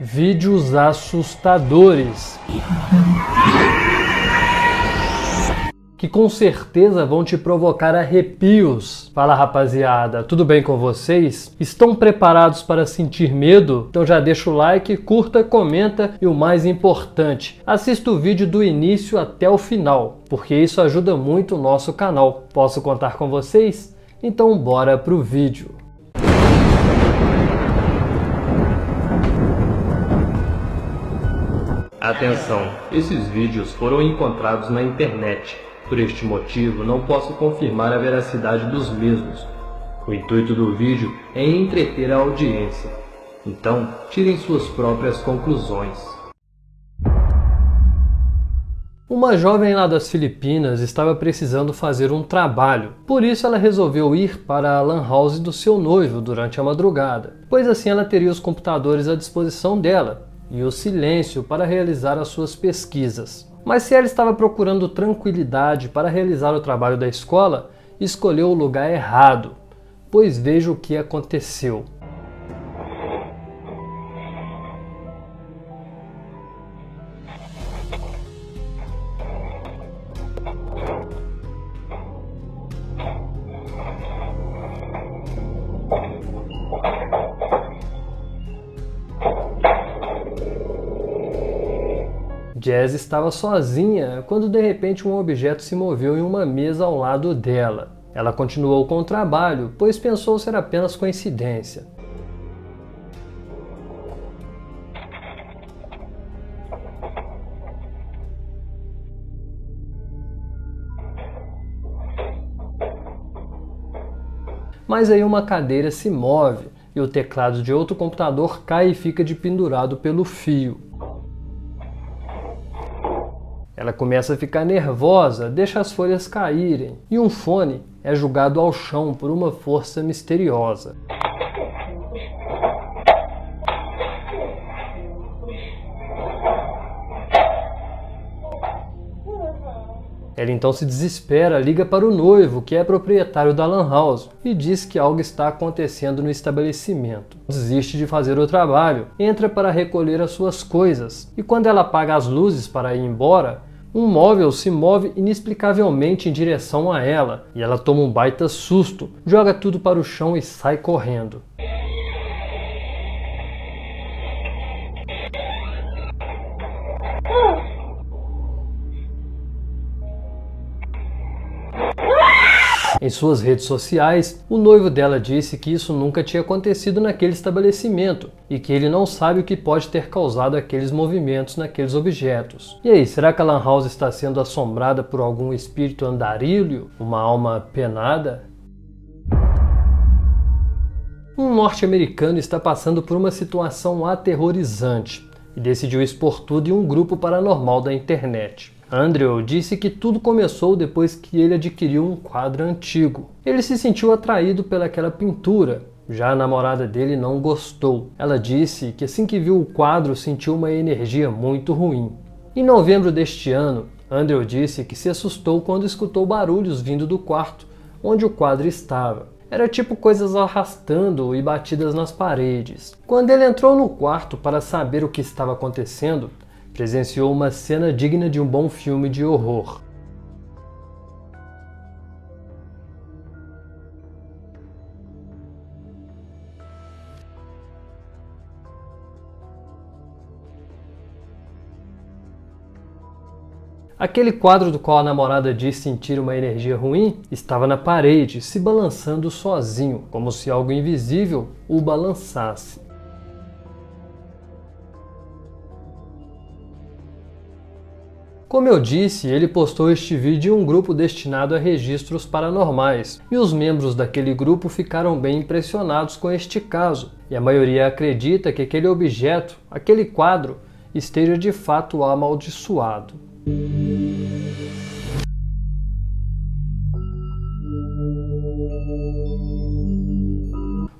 Vídeos assustadores que com certeza vão te provocar arrepios. Fala rapaziada, tudo bem com vocês? Estão preparados para sentir medo? Então já deixa o like, curta, comenta e o mais importante, assista o vídeo do início até o final, porque isso ajuda muito o nosso canal. Posso contar com vocês? Então bora pro vídeo. Atenção, esses vídeos foram encontrados na internet. Por este motivo, não posso confirmar a veracidade dos mesmos. O intuito do vídeo é entreter a audiência. Então, tirem suas próprias conclusões. Uma jovem lá das Filipinas estava precisando fazer um trabalho. Por isso ela resolveu ir para a lan house do seu noivo durante a madrugada, pois assim ela teria os computadores à disposição dela e o silêncio para realizar as suas pesquisas. Mas se ela estava procurando tranquilidade para realizar o trabalho da escola, escolheu o lugar errado, pois veja o que aconteceu. Jazz estava sozinha quando de repente um objeto se moveu em uma mesa ao lado dela. Ela continuou com o trabalho, pois pensou ser apenas coincidência. Mas aí uma cadeira se move e o teclado de outro computador cai e fica pendurado pelo fio. Ela começa a ficar nervosa, deixa as folhas caírem e um fone é jogado ao chão por uma força misteriosa. Ela então se desespera, liga para o noivo, que é proprietário da lan house, e diz que algo está acontecendo no estabelecimento. Desiste de fazer o trabalho, entra para recolher as suas coisas, e quando ela apaga as luzes para ir embora, um móvel se move inexplicavelmente em direção a ela, e ela toma um baita susto, joga tudo para o chão e sai correndo. Em suas redes sociais, o noivo dela disse que isso nunca tinha acontecido naquele estabelecimento e que ele não sabe o que pode ter causado aqueles movimentos naqueles objetos. E aí, será que a lan house está sendo assombrada por algum espírito andarilho? Uma alma penada? Um norte-americano está passando por uma situação aterrorizante e decidiu expor tudo em um grupo paranormal da internet. Andrew disse que tudo começou depois que ele adquiriu um quadro antigo. Ele se sentiu atraído pelaquela pintura, já a namorada dele não gostou. Ela disse que assim que viu o quadro sentiu uma energia muito ruim. Em novembro deste ano, Andrew disse que se assustou quando escutou barulhos vindo do quarto onde o quadro estava. Era tipo coisas arrastando e batidas nas paredes. Quando ele entrou no quarto para saber o que estava acontecendo, presenciou uma cena digna de um bom filme de horror. Aquele quadro do qual a namorada diz sentir uma energia ruim estava na parede, se balançando sozinho, como se algo invisível o balançasse. Como eu disse, ele postou este vídeo em um grupo destinado a registros paranormais, e os membros daquele grupo ficaram bem impressionados com este caso, e a maioria acredita que aquele objeto, aquele quadro, esteja de fato amaldiçoado.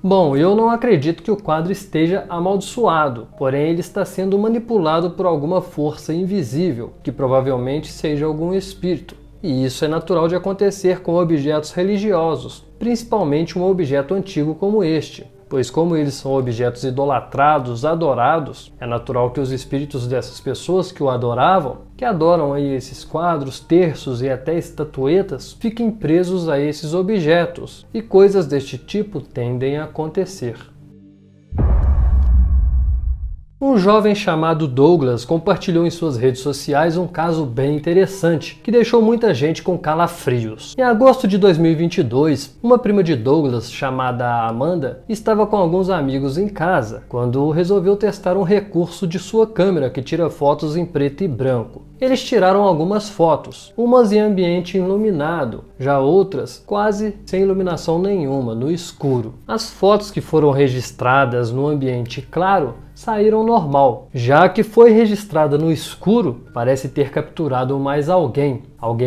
Bom, eu não acredito que o quadro esteja amaldiçoado, porém ele está sendo manipulado por alguma força invisível, que provavelmente seja algum espírito. E isso é natural de acontecer com objetos religiosos, principalmente um objeto antigo como este. pois como eles são objetos idolatrados, adorados, é natural que os espíritos dessas pessoas que o adoravam, que adoram aí esses quadros, terços e até estatuetas, fiquem presos a esses objetos, e coisas deste tipo tendem a acontecer. Um jovem chamado Douglas compartilhou em suas redes sociais um caso bem interessante, que deixou muita gente com calafrios. Em agosto de 2022, uma prima de Douglas, chamada Amanda, estava com alguns amigos em casa, quando resolveu testar um recurso de sua câmera que tira fotos em preto e branco. Eles tiraram algumas fotos, umas em ambiente iluminado, já outras quase sem iluminação nenhuma, no escuro. As fotos que foram registradas no ambiente claro saíram normal. Já que foi registrada no escuro, parece ter capturado mais alguém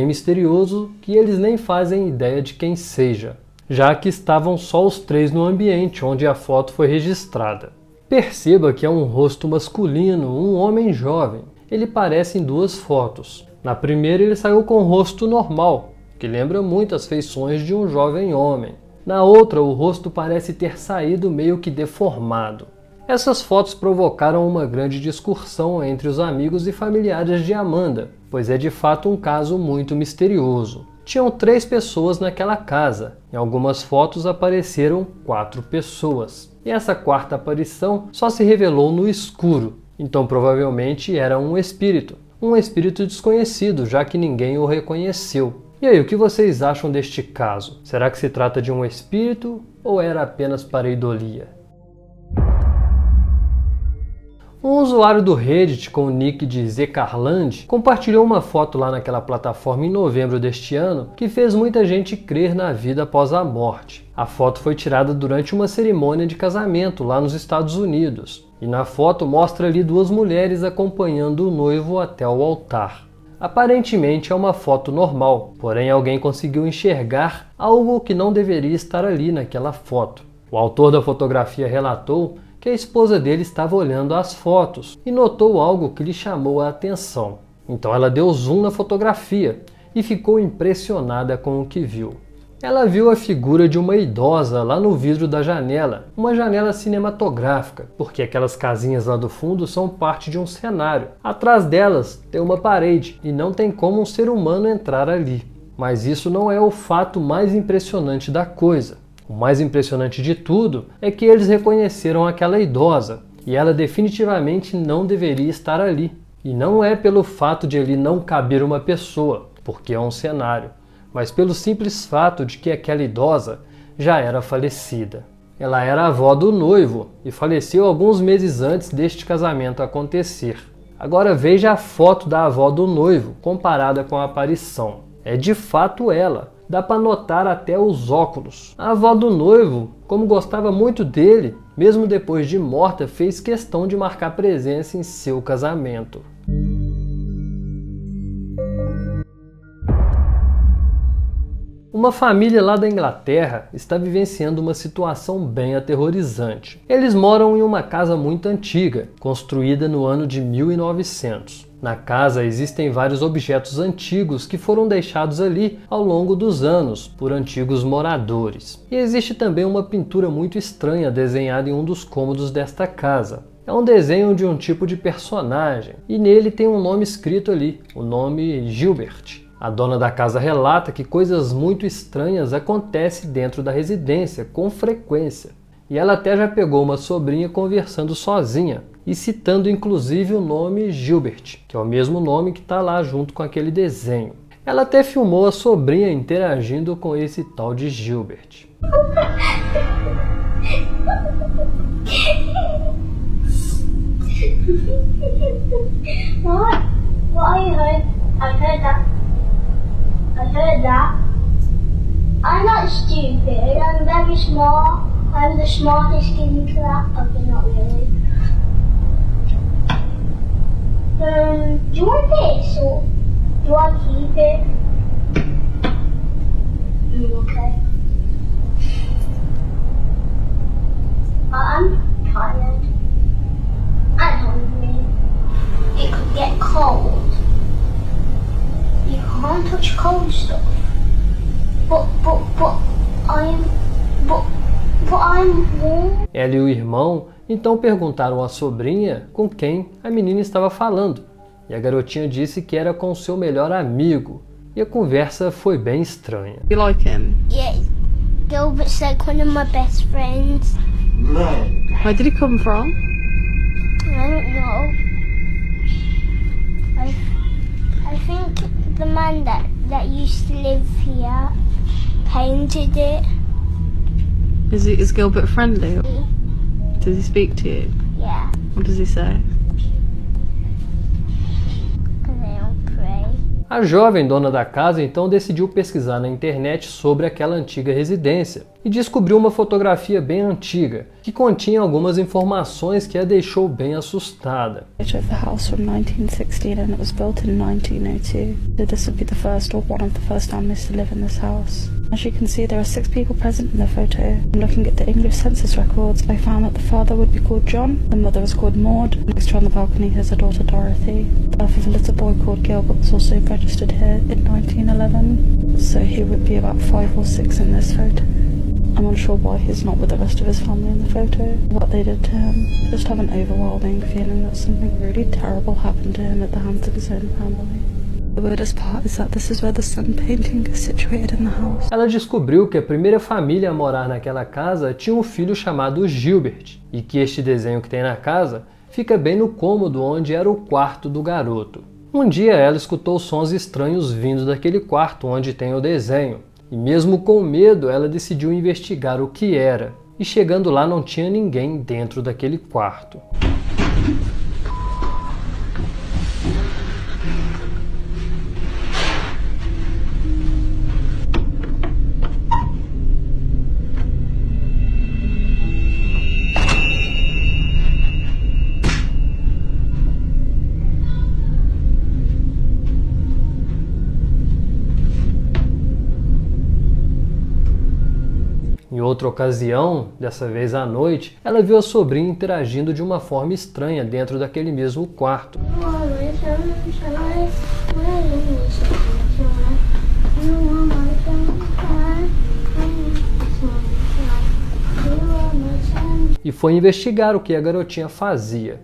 misterioso que eles nem fazem ideia de quem seja, já que estavam só os três no ambiente onde a foto foi registrada. Perceba que é um rosto masculino, um homem jovem. Ele parece em duas fotos. Na primeira ele saiu com o rosto normal, que lembra muito as feições de um jovem homem. Na outra o rosto parece ter saído meio que deformado. Essas fotos provocaram uma grande discussão entre os amigos e familiares de Amanda, pois é de fato um caso muito misterioso. Tinham 3 pessoas naquela casa. Em algumas fotos apareceram 4 pessoas. E essa quarta aparição só se revelou no escuro. Então provavelmente era um espírito desconhecido, já que ninguém o reconheceu. E aí, o que vocês acham deste caso? Será que se trata de um espírito ou era apenas pareidolia? Um usuário do Reddit com o nick de Zecarland compartilhou uma foto lá naquela plataforma em novembro deste ano que fez muita gente crer na vida após a morte. A foto foi tirada durante uma cerimônia de casamento lá nos Estados Unidos. E na foto mostra ali 2 mulheres acompanhando o noivo até o altar. Aparentemente é uma foto normal, porém alguém conseguiu enxergar algo que não deveria estar ali naquela foto. O autor da fotografia relatou que a esposa dele estava olhando as fotos e notou algo que lhe chamou a atenção. Então ela deu zoom na fotografia e ficou impressionada com o que viu. Ela viu a figura de uma idosa lá no vidro da janela, uma janela cinematográfica, porque aquelas casinhas lá do fundo são parte de um cenário. Atrás delas tem uma parede e não tem como um ser humano entrar ali. Mas isso não é o fato mais impressionante da coisa. O mais impressionante de tudo é que eles reconheceram aquela idosa e ela definitivamente não deveria estar ali. E não é pelo fato de ali não caber uma pessoa, porque é um cenário, mas pelo simples fato de que aquela idosa já era falecida. Ela era a avó do noivo e faleceu alguns meses antes deste casamento acontecer. Agora veja a foto da avó do noivo comparada com a aparição. É de fato ela. Dá para notar até os óculos. A avó do noivo, como gostava muito dele, mesmo depois de morta, fez questão de marcar presença em seu casamento. Uma família lá da Inglaterra está vivenciando uma situação bem aterrorizante. Eles moram em uma casa muito antiga, construída no ano de 1900. Na casa existem vários objetos antigos que foram deixados ali ao longo dos anos por antigos moradores. E existe também uma pintura muito estranha desenhada em um dos cômodos desta casa. É um desenho de um tipo de personagem e nele tem um nome escrito ali, o nome Gilbert. A dona da casa relata que coisas muito estranhas acontecem dentro da residência com frequência. E ela até já pegou uma sobrinha conversando sozinha e citando inclusive o nome Gilbert, que é o mesmo nome que está lá junto com aquele desenho. Ela até filmou a sobrinha interagindo com esse tal de Gilbert. What? What I heard? I heard that. I heard that. I'm not stupid. I'm very smart. I'm the smartest in the class. Okay, not really. Do you want this or do I keep it? Okay. I'm tired. I'm hungry. It could get cold. You can't touch cold stuff. But I'm warm. Ela e o irmão então perguntaram à sobrinha com quem a menina estava falando. E a garotinha disse que era com seu melhor amigo. E a conversa foi bem estranha. You like him? Yeah, Gilbert's like one of my best friends. Where did he come from? I don't know. I think the man that used to live here painted it. Is Gilbert friendly? Does he speak to you? Yeah, What does he say? because I don't pray. A jovem dona da casa então decidiu pesquisar na internet sobre aquela antiga residência e descobriu uma fotografia bem antiga que continha algumas informações que a deixou bem assustada. Photo of the house from 1916 and it was built in 1902. So this would be the first or one of the first families to live in this house. As you can see, there are 6 people present in the photo. And looking at the English census records, I found that the father would be called John, the mother was called Maud, and next to her on the balcony is a daughter Dorothy. The birth of a little boy called Gilbert was also registered here in 1911, so he would be about 5 or 6 in this photo. I'm unsure why he's not with the rest of his family in the photo. What they did to him. I just have an overwhelming feeling that something really terrible happened to him at the hands of his own family. The weirdest part is that this is where the sun painting is situated in the house. Ela descobriu que a primeira família a morar naquela casa tinha um filho chamado Gilbert e que este desenho que tem na casa fica bem no cômodo onde era o quarto do garoto. Um dia ela escutou sons estranhos vindo daquele quarto onde tem o desenho. E mesmo com medo, ela decidiu investigar o que era. E chegando lá não tinha ninguém dentro daquele quarto. Em outra ocasião, dessa vez à noite, ela viu a sobrinha interagindo de uma forma estranha dentro daquele mesmo quarto. E foi investigar o que a garotinha fazia.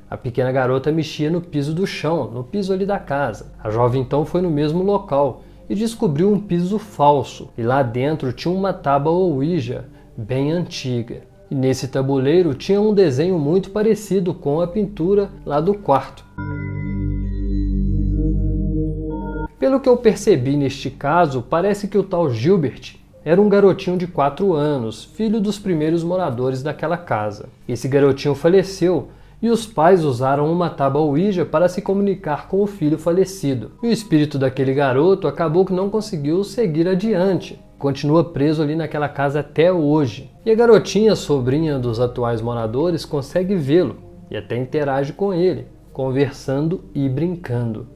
A pequena garota mexia no piso do chão, no piso ali da casa. A jovem então foi no mesmo local e descobriu um piso falso. E lá dentro tinha uma tábua Ouija, bem antiga. E nesse tabuleiro tinha um desenho muito parecido com a pintura lá do quarto. Pelo que eu percebi neste caso, parece que o tal Gilbert era um garotinho de 4 anos, filho dos primeiros moradores daquela casa. Esse garotinho faleceu e os pais usaram uma tábua Ouija para se comunicar com o filho falecido. E o espírito daquele garoto acabou que não conseguiu seguir adiante. Continua preso ali naquela casa até hoje. E a garotinha, sobrinha dos atuais moradores, consegue vê-lo e até interage com ele, conversando e brincando.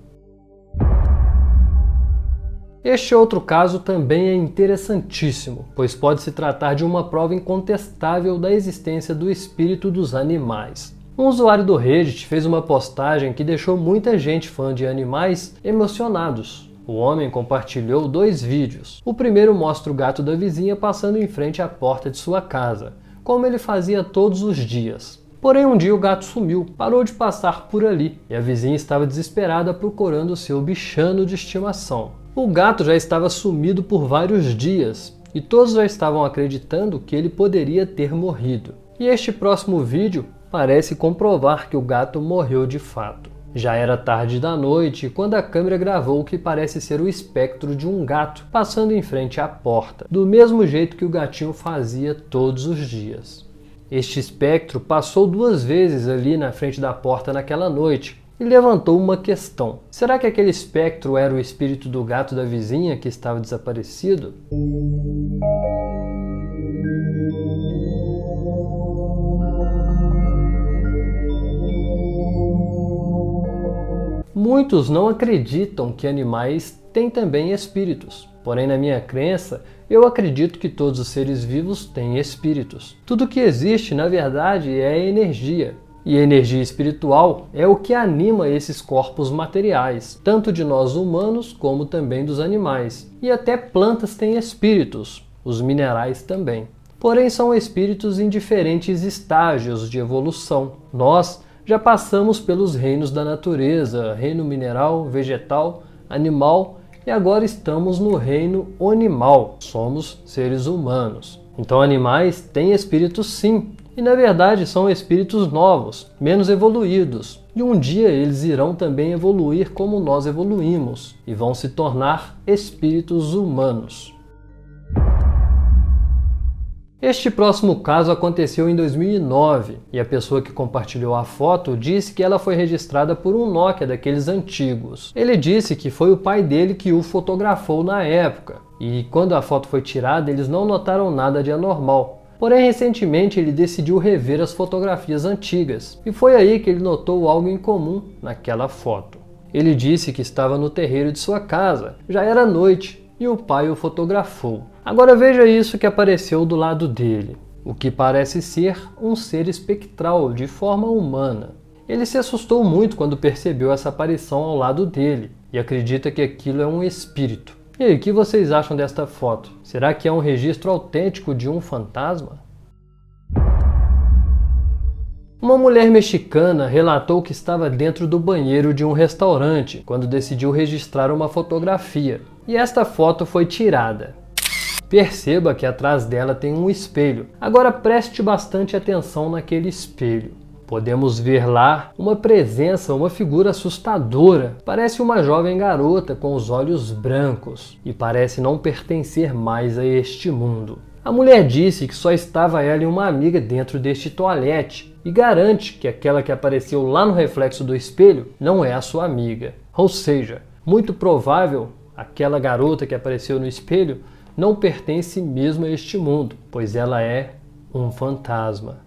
Este outro caso também é interessantíssimo, pois pode se tratar de uma prova incontestável da existência do espírito dos animais. Um usuário do Reddit fez uma postagem que deixou muita gente fã de animais emocionados. O homem compartilhou 2 vídeos. O primeiro mostra o gato da vizinha passando em frente à porta de sua casa, como ele fazia todos os dias. Porém, um dia o gato sumiu, parou de passar por ali e a vizinha estava desesperada procurando seu bichano de estimação. O gato já estava sumido por vários dias e todos já estavam acreditando que ele poderia ter morrido. E este próximo vídeo parece comprovar que o gato morreu de fato. Já era tarde da noite quando a câmera gravou o que parece ser o espectro de um gato passando em frente à porta, do mesmo jeito que o gatinho fazia todos os dias. Este espectro passou 2 vezes ali na frente da porta naquela noite e levantou uma questão. Será que aquele espectro era o espírito do gato da vizinha que estava desaparecido? Muitos não acreditam que animais têm também espíritos. Porém, na minha crença, eu acredito que todos os seres vivos têm espíritos. Tudo que existe, na verdade, é energia. E a energia espiritual é o que anima esses corpos materiais, tanto de nós humanos como também dos animais. E até plantas têm espíritos, os minerais também. Porém, são espíritos em diferentes estágios de evolução. Nós já passamos pelos reinos da natureza, reino mineral, vegetal, animal, e agora estamos no reino animal. Somos seres humanos. Então animais têm espíritos sim, e na verdade são espíritos novos, menos evoluídos. E um dia eles irão também evoluir como nós evoluímos, e vão se tornar espíritos humanos. Este próximo caso aconteceu em 2009 e a pessoa que compartilhou a foto disse que ela foi registrada por um Nokia daqueles antigos. Ele disse que foi o pai dele que o fotografou na época e quando a foto foi tirada eles não notaram nada de anormal. Porém, recentemente ele decidiu rever as fotografias antigas e foi aí que ele notou algo incomum naquela foto. Ele disse que estava no terreiro de sua casa, já era noite e o pai o fotografou. Agora veja isso que apareceu do lado dele, o que parece ser um ser espectral de forma humana. Ele se assustou muito quando percebeu essa aparição ao lado dele e acredita que aquilo é um espírito. E aí, o que vocês acham desta foto? Será que é um registro autêntico de um fantasma? Uma mulher mexicana relatou que estava dentro do banheiro de um restaurante quando decidiu registrar uma fotografia. E esta foto foi tirada. Perceba que atrás dela tem um espelho. Agora preste bastante atenção naquele espelho. Podemos ver lá uma presença, uma figura assustadora. Parece uma jovem garota com os olhos brancos e parece não pertencer mais a este mundo. A mulher disse que só estava ela e uma amiga dentro deste toalete e garante que aquela que apareceu lá no reflexo do espelho não é a sua amiga. Ou seja, muito provável aquela garota que apareceu no espelho não pertence mesmo a este mundo, pois ela é um fantasma.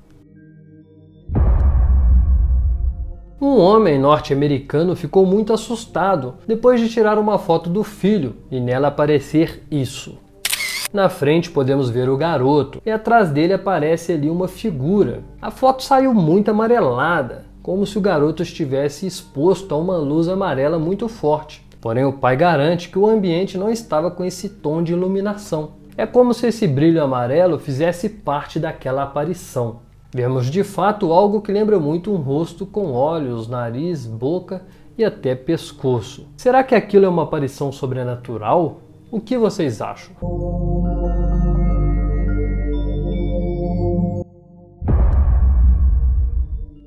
Um homem norte-americano ficou muito assustado depois de tirar uma foto do filho e nela aparecer isso. Na frente podemos ver o garoto e atrás dele aparece ali uma figura. A foto saiu muito amarelada, como se o garoto estivesse exposto a uma luz amarela muito forte. Porém, o pai garante que o ambiente não estava com esse tom de iluminação. É como se esse brilho amarelo fizesse parte daquela aparição. Vemos de fato algo que lembra muito um rosto com olhos, nariz, boca e até pescoço. Será que aquilo é uma aparição sobrenatural? O que vocês acham?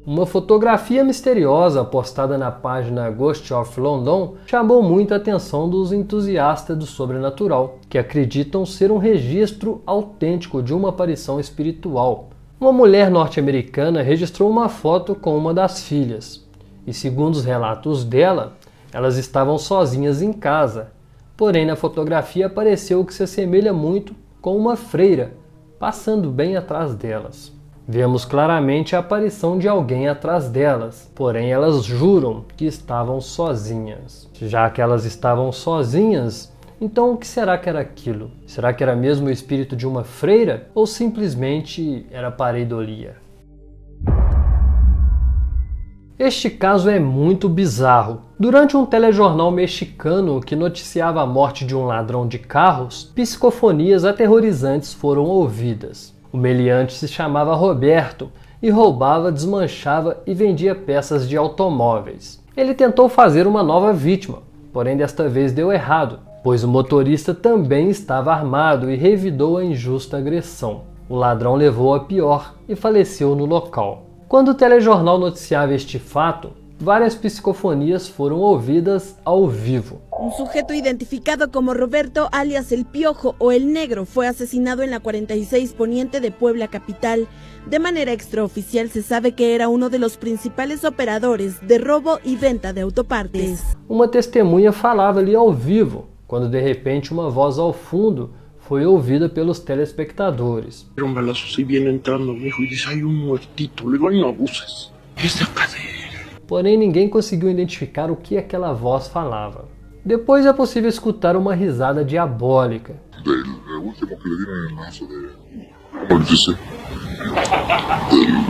Uma fotografia misteriosa postada na página Ghost of London chamou muita atenção dos entusiastas do sobrenatural, que acreditam ser um registro autêntico de uma aparição espiritual. Uma mulher norte-americana registrou uma foto com uma das filhas, e segundo os relatos dela, elas estavam sozinhas em casa. Porém, na fotografia apareceu o que se assemelha muito com uma freira, passando bem atrás delas. Vemos claramente a aparição de alguém atrás delas, porém elas juram que estavam sozinhas. Já que elas estavam sozinhas, então o que será que era aquilo? Será que era mesmo o espírito de uma freira ou simplesmente era pareidolia? Este caso é muito bizarro. Durante um telejornal mexicano que noticiava a morte de um ladrão de carros, psicofonias aterrorizantes foram ouvidas. O meliante se chamava Roberto e roubava, desmanchava e vendia peças de automóveis. Ele tentou fazer uma nova vítima, porém desta vez deu errado, pois o motorista também estava armado e revidou a injusta agressão. O ladrão levou a pior e faleceu no local. Quando o telejornal noticiava este fato, várias psicofonias foram ouvidas ao vivo. Un sujeto identificado como Roberto alias El Piojo o El Negro fue asesinado en la 46 Poniente de Puebla capital. De manera extraoficial se sabe que era uno de los principales operadores de robo y venta de autopartes. Uma testemunha falava ali ao vivo, quando de repente uma voz ao fundo foi ouvida pelos telespectadores. Era un balazo, si viene entrando, viejo, y dice, hay un muertito. Le digo, ay, no abuses. Es de acá de él. Porém, ninguém conseguiu identificar o que aquela voz falava. Depois é possível escutar uma risada diabólica. Del último que le dieron en el lazo de... ¿Cómo le dice?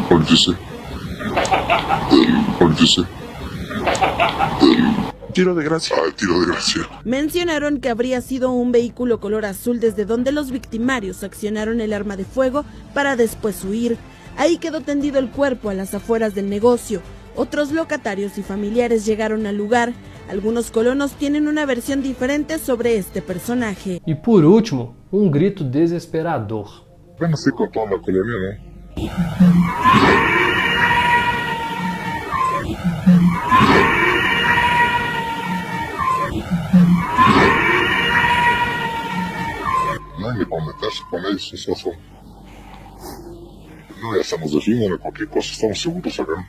¿Cómo le dice? ¿Cómo le dice? Tiro de gracia. Ah, el tiro de gracia. Mencionaron que habría sido un vehículo color azul desde donde los victimarios accionaron el arma de fuego para después huir. Ahí quedó tendido el cuerpo a las afueras del negocio. Otros locatarios y familiares llegaron al lugar. Algunos colonos tienen una versión diferente sobre este personaje. E por último, um grito desesperador. Ven así con toda la colonia, ¿no? No hay ni para meterse con ellos, eso. No, ya estamos definiendo cualquier cosa, estamos seguros acá.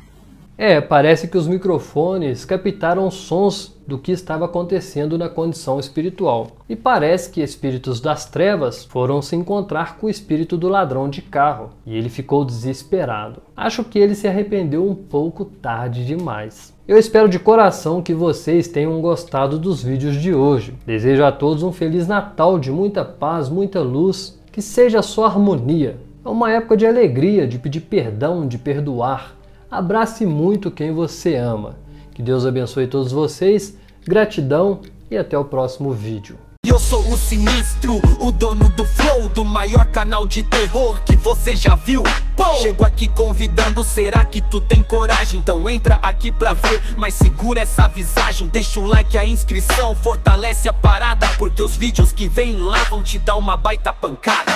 Parece que os microfones captaram sons do que estava acontecendo na condição espiritual. E parece que espíritos das trevas foram se encontrar com o espírito do ladrão de carro, e ele ficou desesperado. Acho que ele se arrependeu um pouco tarde demais. Eu espero de coração que vocês tenham gostado dos vídeos de hoje. Desejo a todos um Feliz Natal de muita paz, muita luz, que seja só harmonia. É uma época de alegria, de pedir perdão, de perdoar. Abrace muito quem você ama. Que Deus abençoe todos vocês, gratidão e até o próximo vídeo. Eu sou o Sinistro, o dono do flow, do maior canal de terror que você já viu. Chego aqui convidando, será que tu tem coragem? Então entra aqui pra ver, mas segura essa visagem. Deixa o like, a inscrição, fortalece a parada, porque os vídeos que vem lá vão te dar uma baita pancada.